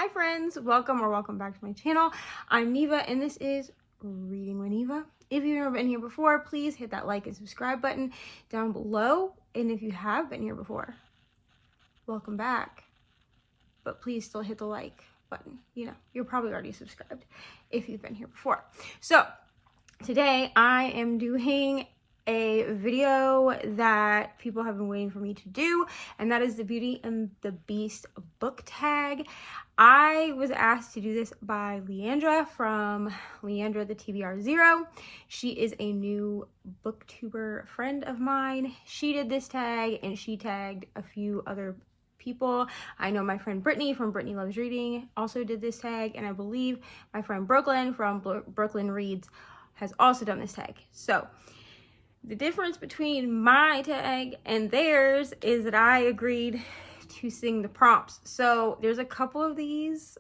Hi friends, welcome back to my channel. I'm Neva and this is Reading with Neva. If you've never been here before, please hit that like and subscribe button down below. And if you have been here before, welcome back. But please still hit the like button. You know, you're probably already subscribed if you've been here before. So today I am doing a video that people have been waiting for me to do, and that is the Beauty and the Beast book tag. I was asked to do this by Leandra from Leandra the TBR Zero. She is a new booktuber friend of mine. She did this tag and she tagged a few other people. I know my friend Brittany from Brittany Loves Reading also did this tag, and I believe my friend Brooklyn from Brooklyn Reads has also done this tag. So the difference between my tag and theirs is that I agreed to sing the prompts. So there's a couple of these.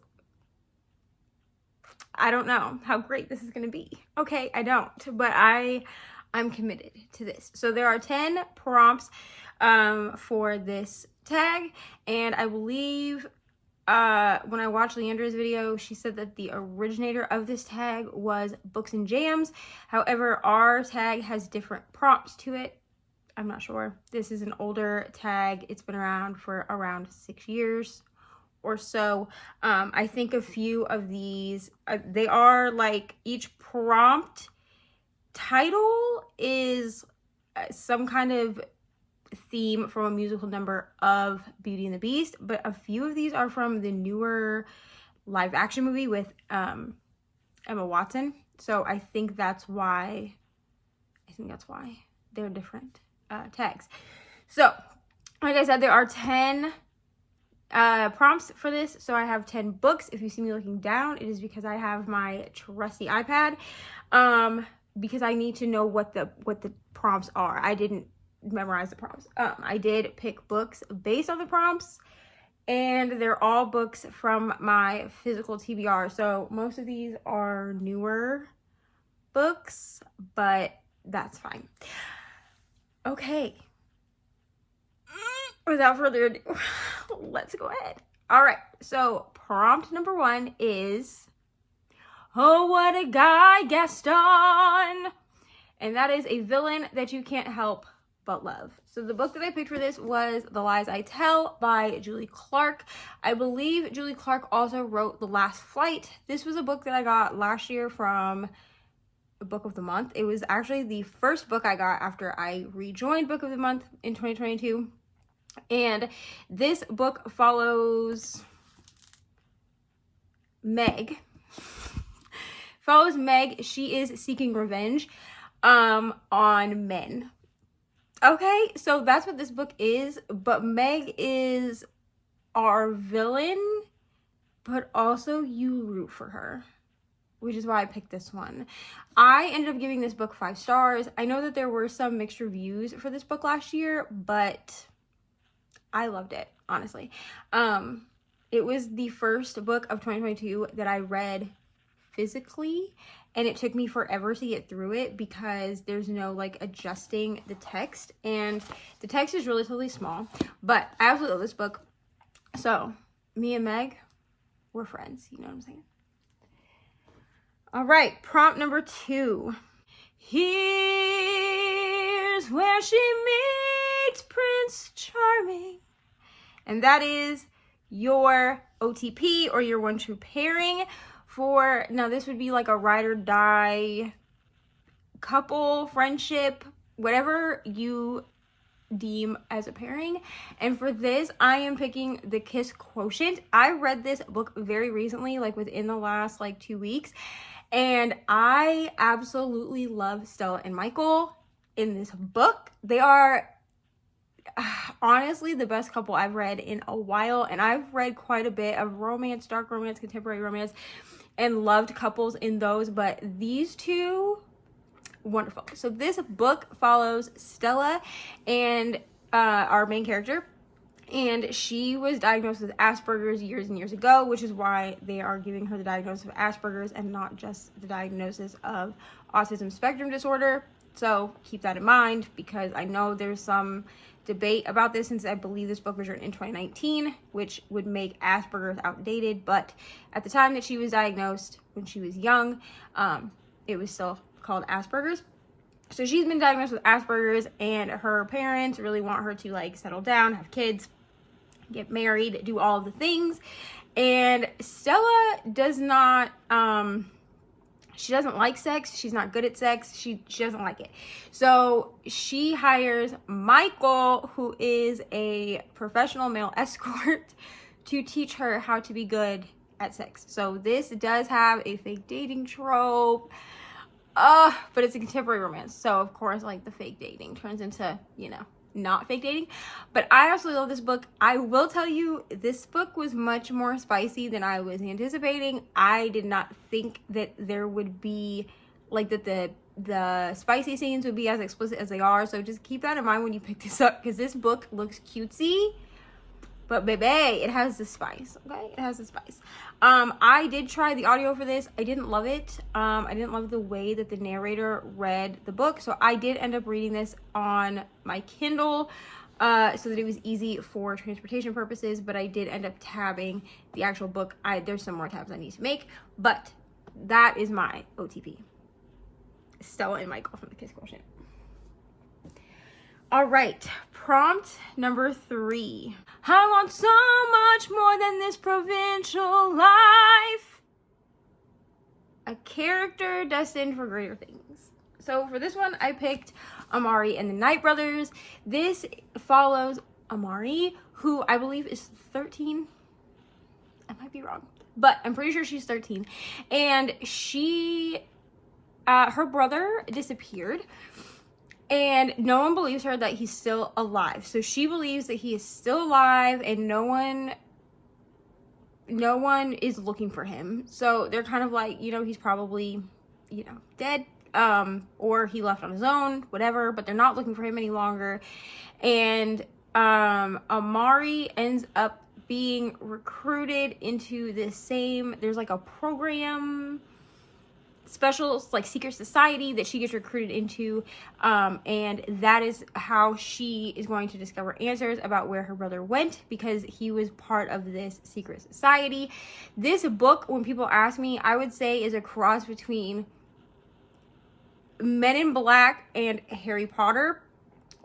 I don't know how great this is going to be. Okay, I don't, but I'm committed to this. So there are 10 prompts for this tag, and I believe when I watched Leandra's video, she said that the originator of this tag was Books and Jams. However, our tag has different prompts to it. I'm not sure. This is an older tag. It's been around for around 6 years or so. I think a few of these, they are like each prompt title is some kind of theme from a musical number of Beauty and the Beast, but a few of these are from the newer live action movie with Emma Watson. So I think that's why they're different tags. So like I said, there are 10 prompts for this. So I have 10 books. If you see me looking down, it is because I have my trusty iPad, because I need to know what the prompts are. I didn't memorize the prompts. I did pick books based on the prompts, and they're all books from my physical TBR. So most of these are newer books, but that's fine. Okay. Without further ado, let's go ahead. All right. So prompt number 1 is, "Oh, what a guy, Gaston." And that is a villain that you can't help but love. So the book that I picked for this was The Lies I Tell by Julie Clark. I believe Julie Clark also wrote The Last Flight. This was a book that I got last year from Book of the Month. It was actually the first book I got after I rejoined Book of the Month in 2022. And this book follows Meg. She is seeking revenge on men. Okay, so that's what this book is, but Meg is our villain, but also you root for her, which is why I picked this one. I ended up giving this book 5 stars. I know that there were some mixed reviews for this book last year, but I loved it, honestly. It was the first book of 2022 that I read physically, and it took me forever to get through it because there's no like adjusting the text, and the text is relatively small, but I absolutely love this book. So me and Meg, we're friends, you know what I'm saying? All right, prompt number 2. "Here's where she meets Prince Charming." And that is your OTP, or your one true pairing. Now this would be like a ride or die couple, friendship, whatever you deem as a pairing. And for this, I am picking The Kiss Quotient. I read this book very recently, like within the last like 2 weeks, and I absolutely love Stella and Michael in this book. They are honestly the best couple I've read in a while, and I've read quite a bit of romance, dark romance, contemporary romance, and loved couples in those, but these two, wonderful. So this book follows Stella and our main character, and she was diagnosed with Asperger's years and years ago, which is why they are giving her the diagnosis of Asperger's and not just the diagnosis of autism spectrum disorder. So keep that in mind, because I know there's some debate about this, since I believe this book was written in 2019, which would make Asperger's outdated. But at the time that she was diagnosed, when she was young, it was still called Asperger's. So she's been diagnosed with Asperger's, and her parents really want her to like settle down, have kids, get married, do all of the things. And Stella does not, she doesn't like sex. She's not good at sex. She doesn't like it. So she hires Michael, who is a professional male escort, to teach her how to be good at sex. So this does have a fake dating trope. But it's a contemporary romance. So of course, like, the fake dating turns into, you know, not fake dating. But I absolutely love this book. I will tell you, this book was much more spicy than I was anticipating. I did not think that there would be, like, that the spicy scenes would be as explicit as they are. So just keep that in mind when you pick this up, because this book looks cutesy, but baby, it has the spice. Okay, it has the spice. I did try the audio for this. I didn't love it. I didn't love the way that the narrator read the book. So I did end up reading this on my Kindle, so that it was easy for transportation purposes. But I did end up tabbing the actual book. There's some more tabs I need to make, but that is my OTP. Stella and Michael from the Kiss Quotient. All right, prompt number 3. I want so much more than this provincial life. A character destined for greater things. So for this one, I picked Amari and the Knight Brothers. This follows Amari, who I believe is 13. I might be wrong, but I'm pretty sure she's 13. And her brother disappeared. And no one believes her that he's still alive. So she believes that he is still alive, and no one is looking for him. So they're kind of like, you know, he's probably, you know, dead, or he left on his own, whatever, but they're not looking for him any longer. And Amari ends up being recruited into this same, there's like a program, special, like, secret society that she gets recruited into, and that is how she is going to discover answers about where her brother went, because he was part of this secret society. This book, when people ask me, I would say is a cross between Men in Black and Harry Potter.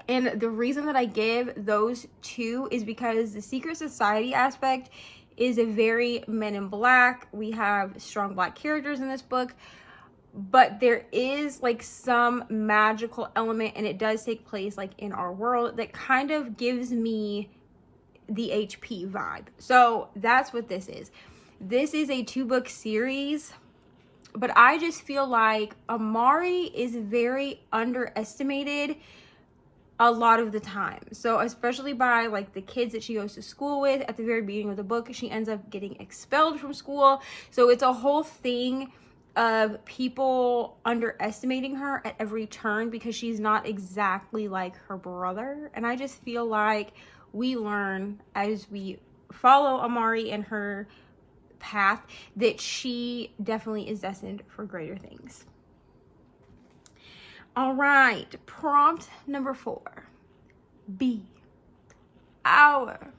And the reason that I give those two is because the secret society aspect is a very Men in Black. We have strong Black characters in this book, but there is like some magical element, and it does take place like in our world, that kind of gives me the HP vibe. So that's what this is. This is a 2-book series, but I just feel like Amari is very underestimated a lot of the time. So especially by like the kids that she goes to school with. At the very beginning of the book, she ends up getting expelled from school. So it's a whole thing of people underestimating her at every turn, because she's not exactly like her brother. And I just feel like we learn as we follow Amari and her path that she definitely is destined for greater things. All right, prompt number 4. Be our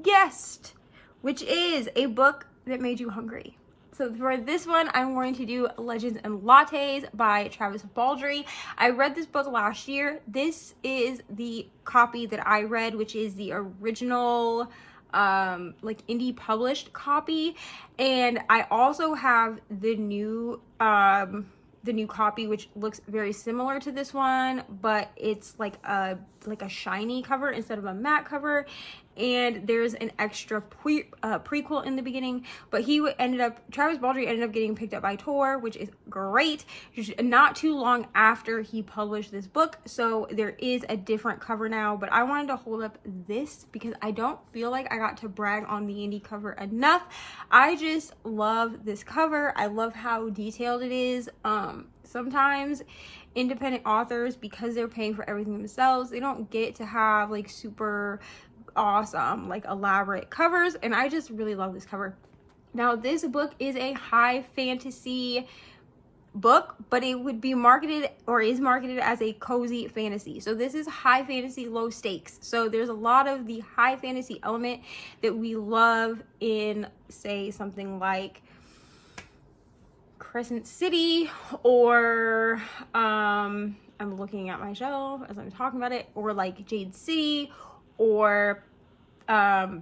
guest, which is a book that made you hungry. So for this one, I'm going to do Legends and Lattes by Travis Baldree. I read this book last year. This is the copy that I read, which is the original like indie published copy. And I also have the new copy, which looks very similar to this one, but it's like a shiny cover instead of a matte cover. And there's an extra prequel in the beginning, but Travis Baldree ended up getting picked up by Tor, which is great. Just not too long after he published this book, so there is a different cover now. But I wanted to hold up this because I don't feel like I got to brag on the indie cover enough. I just love this cover. I love how detailed it is. Sometimes independent authors, because they're paying for everything themselves, they don't get to have like super awesome, like elaborate covers, and I just really love this cover. Now, this book is a high fantasy book, but it would be marketed or is marketed as a cozy fantasy. So this is high fantasy, low stakes. So there's a lot of the high fantasy element that we love in, say, something like Crescent City, or I'm looking at my shelf as I'm talking about it, or like Jade City, or The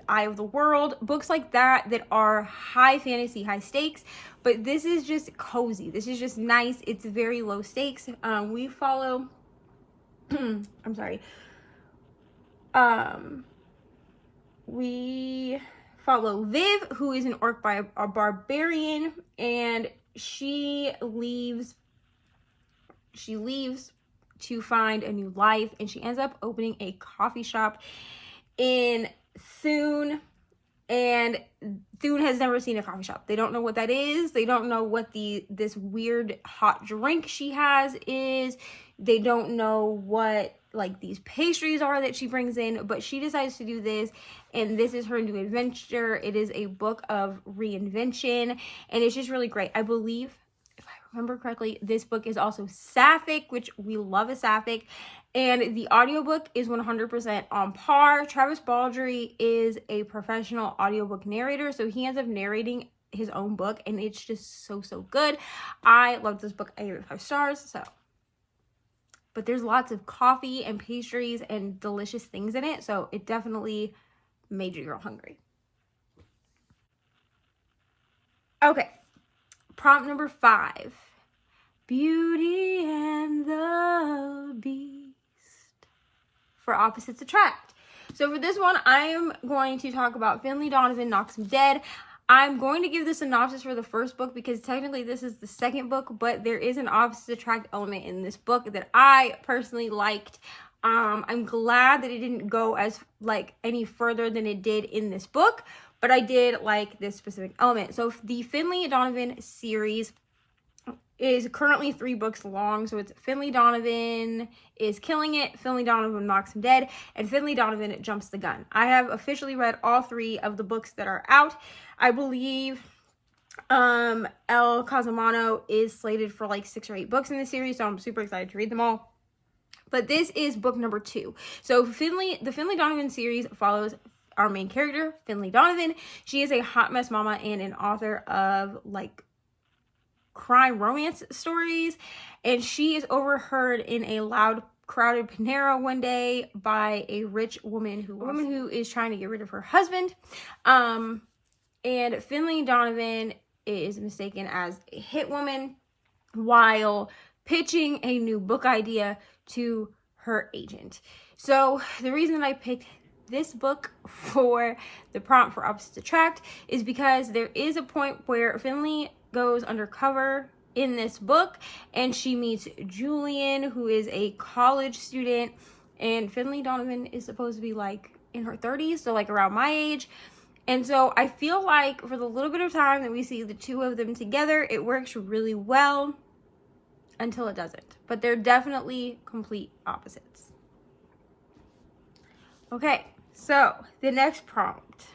Eye of the World, books like that that are high fantasy, high stakes. But this is just cozy. This is just nice. It's very low stakes. We follow I'm sorry. We follow Viv, who is an orc by a barbarian, and she leaves to find a new life, and she ends up opening a coffee shop in Thune. And Thune has never seen a coffee shop. They don't know what that is. They don't know what this weird hot drink she has is. They don't know what like these pastries are that she brings in, but she decides to do this, and this is her new adventure. It is a book of reinvention, and it's just really great. I believe, if I remember correctly, this book is also sapphic, which we love a sapphic, and the audiobook is 100% on par. Travis Baldry is a professional audiobook narrator, so he ends up narrating his own book, and it's just so good. I love this book. I gave it 5 stars. So, but there's lots of coffee and pastries and delicious things in it, so it definitely made your girl hungry. Okay, prompt number 5, Beauty and the Beast, for opposites attract. So for this one, I am going to talk about Finley Donovan Knocks Him Dead. I'm going to give the synopsis for the first book because technically this is the second book, but there is an opposites attract element in this book that I personally liked. I'm glad that it didn't go as like any further than it did in this book, but I did like this specific element. So the Finley Donovan series is currently 3 books long. So it's Finley Donovan is Killing It, Finley Donovan Knocks Him Dead, and Finley Donovan Jumps the Gun. I have officially read all 3 of the books that are out. I believe El Casamano is slated for like 6 or 8 books in the series, so I'm super excited to read them all. But this is book number 2. So the Finley Donovan series follows our main character, Finley Donovan. She is a hot mess mama and an author of like crime romance stories, and she is overheard in a loud crowded Panera one day by a rich woman who is trying to get rid of her husband. And Finley Donovan is mistaken as a hit woman while pitching a new book idea to her agent. So the reason that I picked this book for the prompt for opposites attract is because there is a point where Finley goes undercover in this book, and she meets Julian, who is a college student, and Finley Donovan is supposed to be like in her 30s, so like around my age. And so I feel like for the little bit of time that we see the 2 of them together, it works really well until it doesn't. But they're definitely complete opposites. Okay, so the next prompt.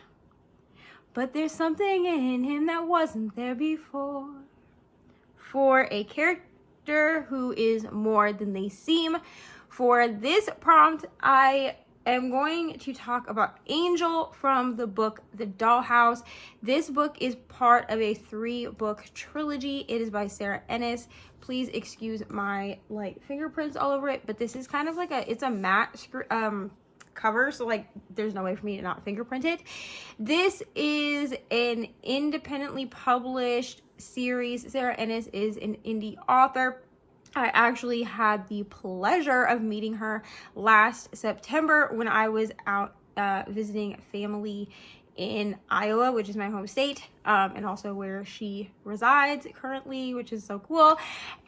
But there's something in him that wasn't there before. For a character who is more than they seem. For this prompt, I am going to talk about Angel from the book The Dollhouse. This book is part of a 3-book trilogy. It is by Sarah Ennis. Please excuse my like fingerprints all over it, but this is kind of like it's a matte cover, so like there's no way for me to not fingerprint it. This is an independently published series. Sarah Ennis is an indie author. I actually had the pleasure of meeting her last September when I was out visiting family in Iowa, which is my home state, and also where she resides currently, which is so cool.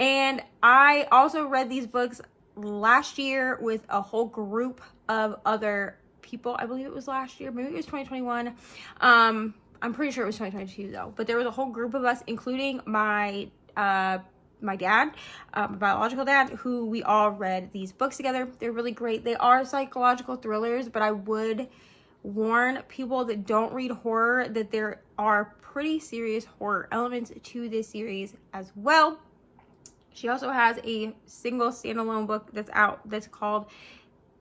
And I also read these books last year with a whole group of other people. I believe it was last year, maybe it was 2021. I'm pretty sure it was 2022 though, but there was a whole group of us, including my dad, my biological dad, who we all read these books together. They're really great. They are psychological thrillers, but I would warn people that don't read horror that there are pretty serious horror elements to this series as well. She also has a single standalone book that's out that's called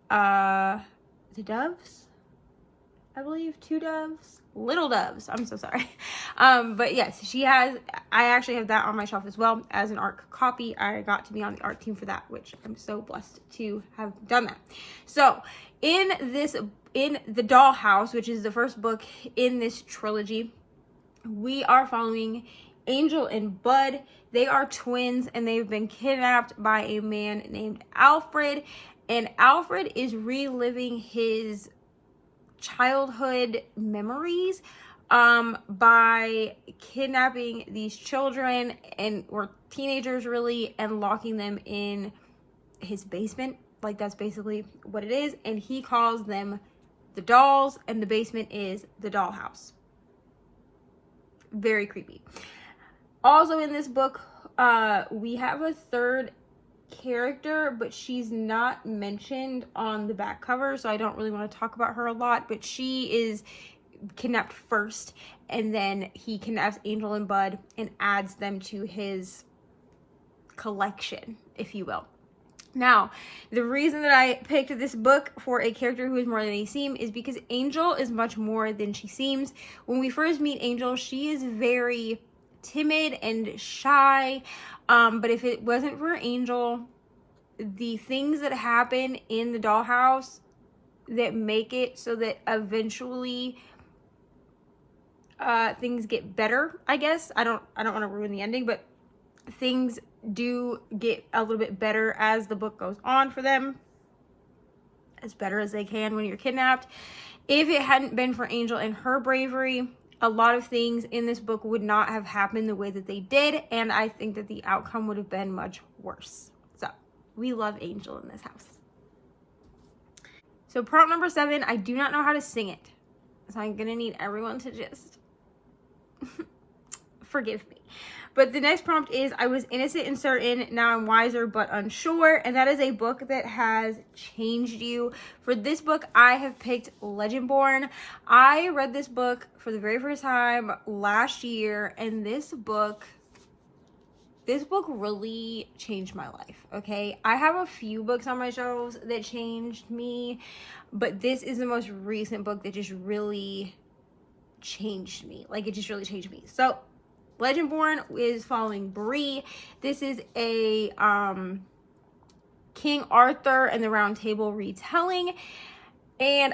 The Doves, I believe. Two Doves, Little Doves, I'm so sorry. But yes, I actually have that on my shelf as well as an ARC copy. I got to be on the ARC team for that, which I'm so blessed to have done that. So in The Dollhouse, which is the first book in this trilogy, we are following Angel and Bud. They are twins and they've been kidnapped by a man named Alfred, and Alfred is reliving his childhood memories by kidnapping these children or teenagers really, and locking them in his basement. Like, that's basically what it is, and he calls them the dolls, and the basement is the dollhouse. Very creepy. Also in this book, we have a third character, but she's not mentioned on the back cover, so I don't really want to talk about her a lot, but she is kidnapped first, and then he kidnaps Angel and Bud and adds them to his collection, if you will. Now, the reason that I picked this book for a character who is more than they seem is because Angel is much more than she seems. When we first meet Angel, she is very timid and shy, but if it wasn't for Angel, the things that happen in the dollhouse that make it so that eventually things get better, I guess. I don't want to ruin the ending, but things do get a little bit better as the book goes on for them, as better as they can when you're kidnapped. If it hadn't been for Angel and her bravery, a lot of things in this book would not have happened the way that they did, and I think that the outcome would have been much worse. So we love Angel in this house. So prompt number 7, I do not know how to sing it, so I'm gonna need everyone to just forgive me. But the next prompt is, I was innocent and certain, now I'm wiser but unsure. And that is a book that has changed you. For this book, I have picked Legendborn. I read this book for the very first time last year, and this book really changed my life, okay? I have a few books on my shelves that changed me, but this is the most recent book that just really changed me. Like, it just really changed me. So Legendborn is following Bree. This is a King Arthur and the Round Table retelling. And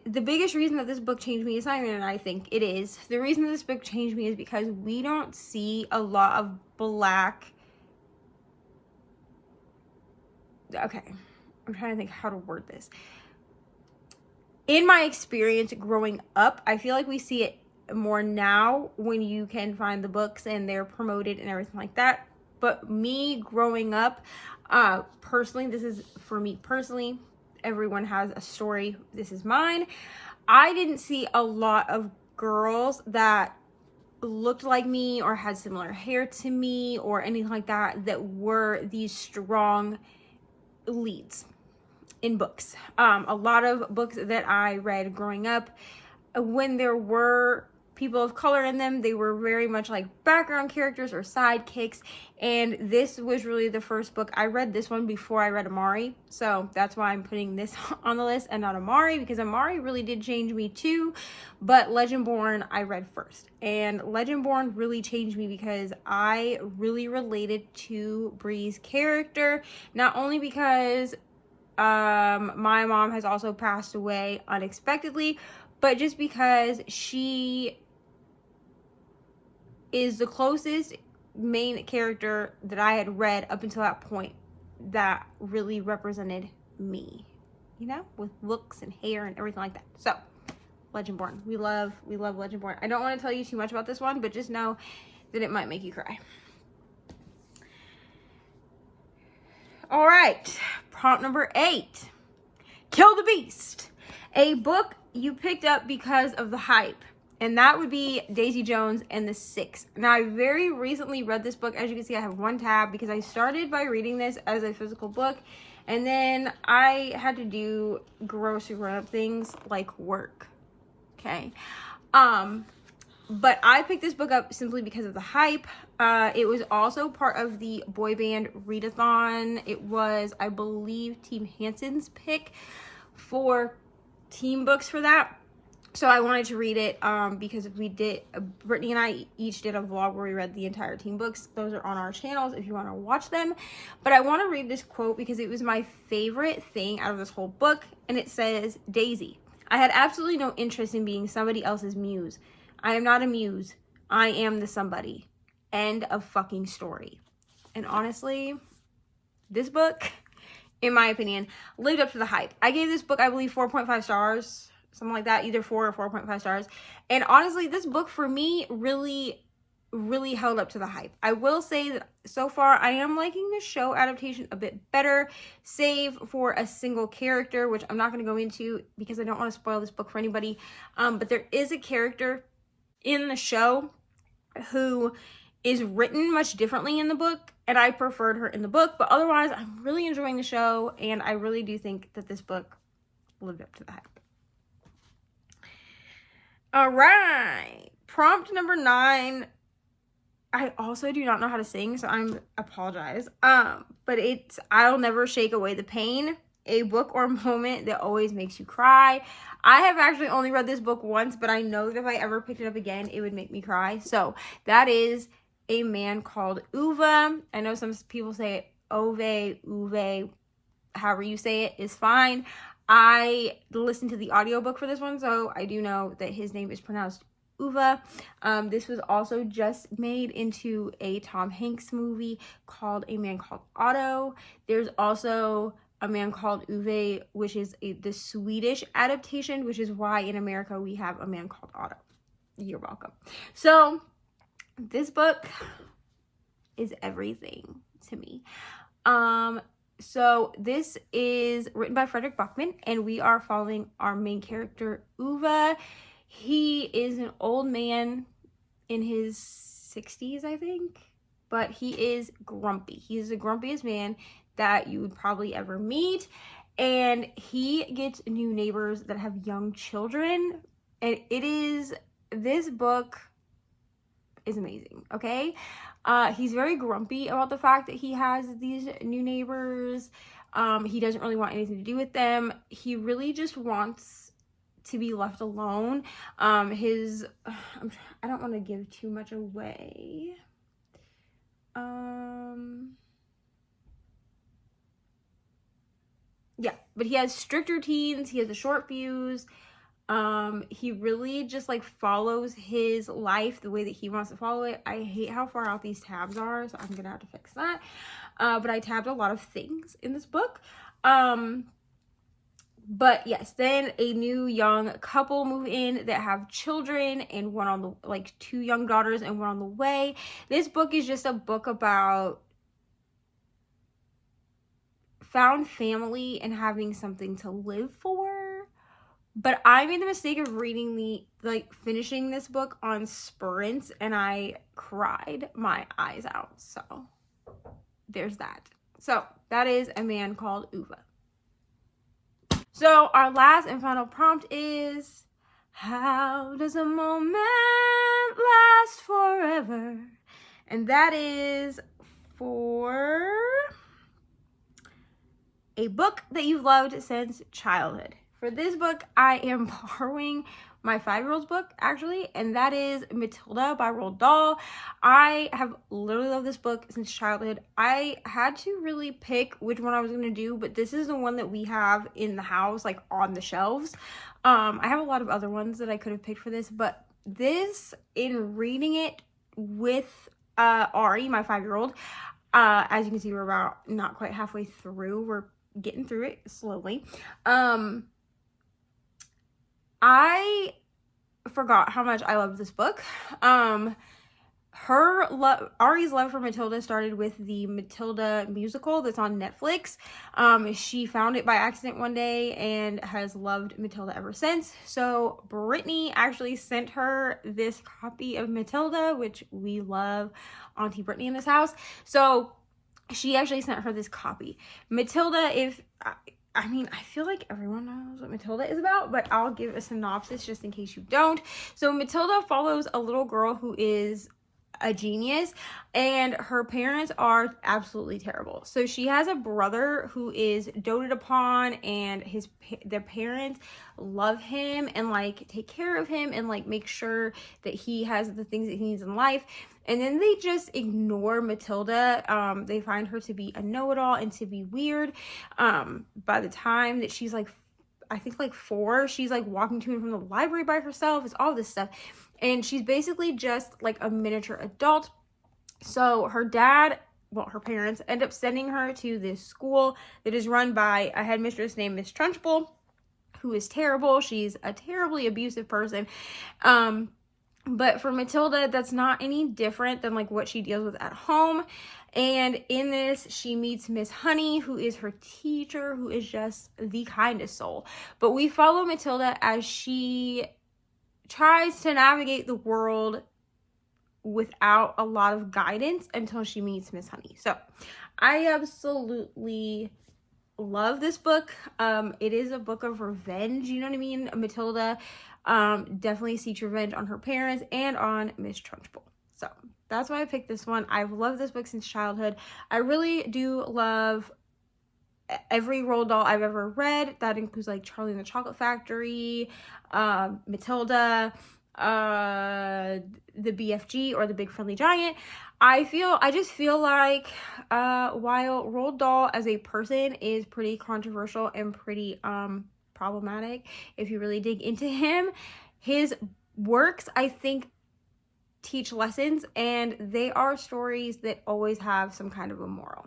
the biggest reason that this book changed me is not even I think it is. The reason that this book changed me is because we don't see a lot of black. Okay, I'm trying to think how to word this. In my experience growing up, I feel like we see it more now when you can find the books and they're promoted and everything like that. But me growing up, personally, this is for me personally, everyone has a story. This is mine. I didn't see a lot of girls that looked like me or had similar hair to me or anything like that were these strong leads in books. A lot of books that I read growing up, when there were people of color in them, they were very much like background characters or sidekicks, and this was really the first book. I read this one before I read Amari, so that's why I'm putting this on the list and not Amari, because Amari really did change me too, but Legendborn I read first, and Legendborn really changed me because I really related to Bree's character, not only because my mom has also passed away unexpectedly, but just because she is the closest main character that I had read up until that point that really represented me, you know, with looks and hair and everything like that. So Legendborn, we love Legendborn. I don't want to tell you too much about this one, but just know that it might make you cry. All right, prompt number 8, Kill the Beast, a book you picked up because of the hype, and that would be Daisy Jones and the Six. Now, I very recently read this book. As you can see, I have one tab because I started by reading this as a physical book, and then I had to do gross grown-up things like work. okay? But I picked this book up simply because of the hype. It was also part of the boy band readathon. It was, I believe, Team Hanson's pick for team books for that. So I wanted to read it because we did, Brittany and I each did a vlog where we read the entire team books. Those are on our channels if you want to watch them. But I want to read this quote because it was my favorite thing out of this whole book. And it says, Daisy, I had absolutely no interest in being somebody else's muse. I am not a muse. I am the somebody. End of fucking story. And honestly, this book, in my opinion, lived up to the hype. I gave this book, I believe, 4.5 stars. Something like that, either 4 or 4.5 stars. And honestly, this book for me really held up to the hype. I will say that so far I am liking the show adaptation a bit better, save for a single character, which I'm not going to go into because I don't want to spoil this book for anybody. But there is a character in the show who is written much differently in the book, and I preferred her in the book. But otherwise, I'm really enjoying the show, and I really do think that this book lived up to the hype. All right, prompt number 9. I also do not know how to sing, so I apologize. But it's I'll Never Shake Away the Pain, a book or moment that always makes you cry. I have actually only read this book once, but I know that if I ever picked it up again, it would make me cry. So that is A Man Called Uwe. I know some people say it Ove, Uwe, however you say it is fine. I listened to the audiobook for this one, so I do know that his name is pronounced Uwe. This was also just made into a Tom Hanks movie called A Man Called Otto. There's also A Man Called Uwe, which is the Swedish adaptation, which is why in America we have A Man Called Otto. You're welcome. So this book is everything to me. So this is written by Frederick Buckman, and we are following our main character, Uwe. He is an old man in his 60s, I think, but he is grumpy. He is the grumpiest man that you would probably ever meet, and he gets new neighbors that have young children, and this book is amazing, okay? He's very grumpy about the fact that he has these new neighbors. He doesn't really want anything to do with them. He really just wants to be left alone. I don't want to give too much away. Yeah, but he has strict routines. He has a short fuse. He really just like follows his life the way that he wants to follow it. I hate how far out these tabs are, so I'm gonna have to fix that. But I tabbed a lot of things in this book. But yes, then a new young couple move in that have children, and one on the, like 2 young daughters and one on the way. This book is just a book about found family and having something to live for. But I made the mistake of finishing this book on sprints, and I cried my eyes out. So there's that. So that is A Man Called Uwe. So our last and final prompt is, how does a moment last forever? And that is for a book that you've loved since childhood. For this book, I am borrowing my 5-year-old's book, actually, and that is Matilda by Roald Dahl. I have literally loved this book since childhood. I had to really pick which one I was going to do, but this is the one that we have in the house, like on the shelves. I have a lot of other ones that I could have picked for this, but this, in reading it with Ari, my 5-year-old, as you can see, we're about not quite halfway through. We're getting through it slowly. I forgot how much I loved this book. Ari's love for Matilda started with the Matilda musical that's on Netflix. She found it by accident one day and has loved Matilda ever since. So Brittany actually sent her this copy of Matilda, which we love Auntie Brittany in this house. So she actually sent her this copy. Matilda, if I mean, I feel like everyone knows what Matilda is about, but I'll give a synopsis just in case you don't. So Matilda follows a little girl who is a genius, and her parents are absolutely terrible. So she has a brother who is doted upon, and their parents love him and like take care of him and like make sure that he has the things that he needs in life. And then they just ignore Matilda. They find her to be a know-it-all and to be weird. By the time that she's like, I think like 4, she's like walking to and from the library by herself. It's all this stuff. And she's basically just like a miniature adult. So her parents end up sending her to this school that is run by a headmistress named Miss Trunchbull, who is terrible. She's a terribly abusive person. But for Matilda, that's not any different than like what she deals with at home. And in this, she meets Miss Honey, who is her teacher, who is just the kindest soul. But we follow Matilda as she tries to navigate the world without a lot of guidance until she meets Miss Honey. So I absolutely love this book. It is a book of revenge, you know what I mean? Matilda definitely seeks revenge on her parents and on Miss Trunchbull. So that's why I picked this one. I've loved this book since childhood. I really do love every Roald doll I've ever read. That includes like Charlie and the Chocolate Factory, Matilda, the BFG or the Big Friendly Giant. I just feel like while Roald Dahl as a person is pretty controversial and pretty problematic, if you really dig into him, his works I think teach lessons, and they are stories that always have some kind of a moral.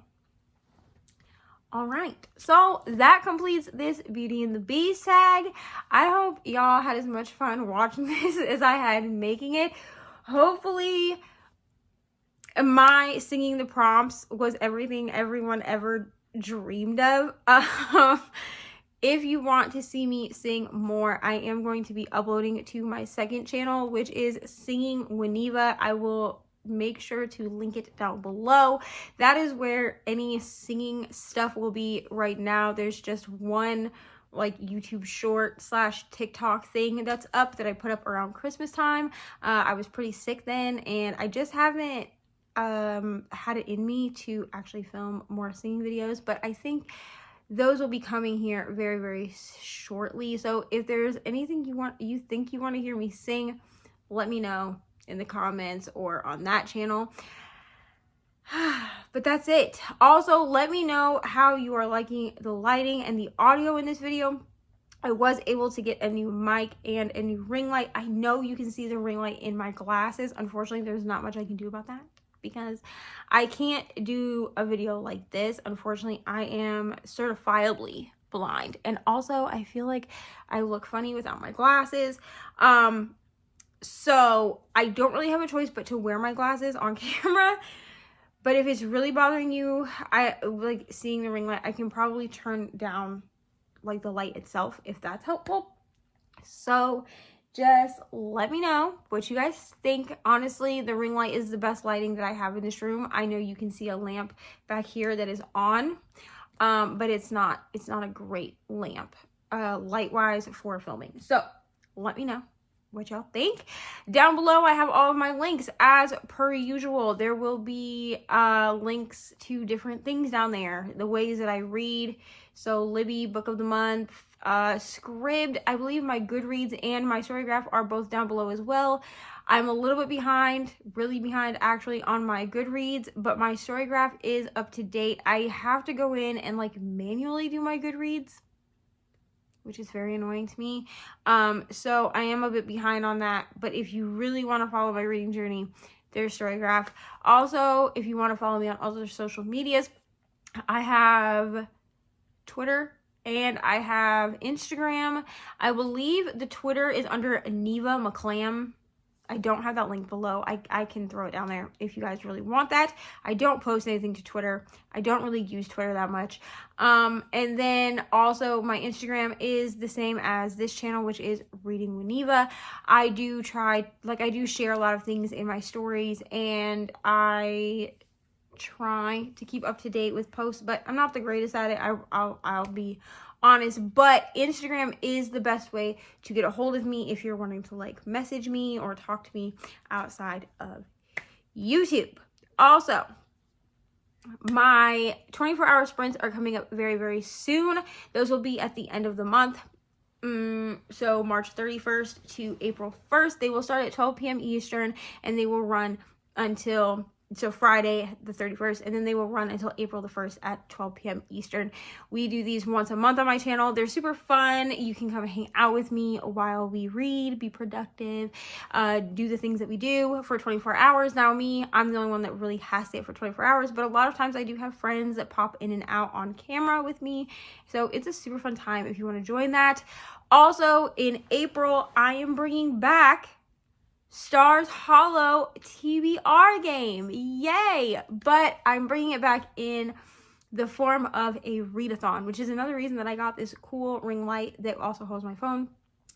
All right, so that completes this Beauty and the Beast tag. I hope y'all had as much fun watching this as I had making it. Hopefully my singing the prompts was everything everyone ever dreamed of. If you want to see me sing more, I am going to be uploading to my second channel, which is Singing Weniva. I will make sure to link it down below. That is where any singing stuff will be right now. There's just one like YouTube short / TikTok thing that's up that I put up around Christmas time. I was pretty sick then, and I just haven't had it in me to actually film more singing videos, but I think those will be coming here very, very shortly. So if there's anything you think you want to hear me sing, let me know in the comments or on that channel. But that's it. Also, let me know how you are liking the lighting and the audio in this video. I was able to get a new mic and a new ring light. I know you can see the ring light in my glasses. Unfortunately, there's not much I can do about that because I can't do a video like this. Unfortunately, I am certifiably blind. And also, I feel like I look funny without my glasses. So I don't really have a choice but to wear my glasses on camera. But if it's really bothering you, I like seeing the ring light, I can probably turn down like the light itself if that's helpful. So just let me know what you guys think. Honestly, the ring light is the best lighting that I have in this room. I know you can see a lamp back here that is on, but it's not a great lamp light wise for filming. So let me know what y'all think. Down below, I have all of my links as per usual. There will be links to different things down there, the ways that I read. So Libby, Book of the Month, Scribd, I believe my Goodreads and my Storygraph are both down below as well. I'm a little bit behind, really behind actually on my Goodreads, but my Storygraph is up to date. I have to go in and like manually do my Goodreads, which is very annoying to me. So I am a bit behind on that. But if you really want to follow my reading journey, there's Storygraph. Also, if you want to follow me on other social medias, I have Twitter and I have Instagram. I believe the Twitter is under Neva McClam. I don't have that link below. I can throw it down there if you guys really want that. I don't post anything to Twitter. I don't really use Twitter that much. And then also my Instagram is the same as this channel, which is Reading Weniva. I do share a lot of things in my stories, and I try to keep up to date with posts, but I'm not the greatest at it. I'll be honest, but Instagram is the best way to get a hold of me if you're wanting to like message me or talk to me outside of YouTube. Also, my 24-hour sprints are coming up very, very soon. Those will be at the end of the month. So March 31st to April 1st. They will start at 12 p.m. Eastern and they will run until Friday the 31st, and then they will run until April the 1st at 12 p.m. Eastern. We do these once a month on my channel. They're super fun. You can come hang out with me while we read, be productive, do the things that we do for 24 hours. Now I'm the only one that really has to stay for 24 hours, but a lot of times I do have friends that pop in and out on camera with me. So it's a super fun time if you want to join that. Also, in April, I am bringing back Stars Hollow TBR game. Yay! But I'm bringing it back in the form of a readathon, which is another reason that I got this cool ring light that also holds my phone.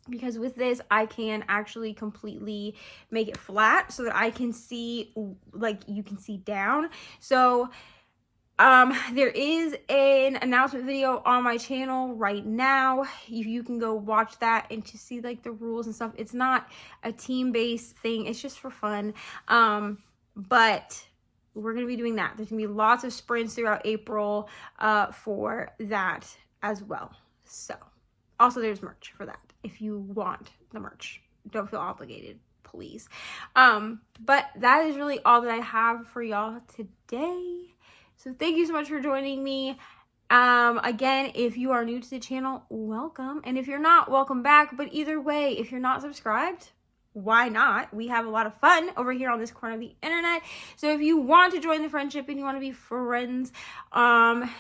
Because with this, I can actually completely make it flat so that I can see, like, you can see down. So there is an announcement video on my channel right now. You can go watch that and to see like the rules and stuff. It's not a team-based thing. It's just for fun. But we're going to be doing that. There's going to be lots of sprints throughout April for that as well. So also there's merch for that. If you want the merch, don't feel obligated, please. But that is really all that I have for y'all today. So thank you so much for joining me. Again, if you are new to the channel, welcome. And if you're not, welcome back. But either way, if you're not subscribed, why not? We have a lot of fun over here on this corner of the internet. So if you want to join the friendship and you want to be friends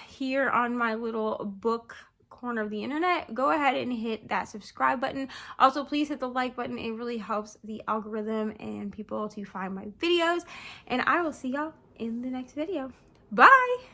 here on my little book corner of the internet, go ahead and hit that subscribe button. Also, please hit the like button. It really helps the algorithm and people to find my videos. And I will see y'all in the next video. Bye!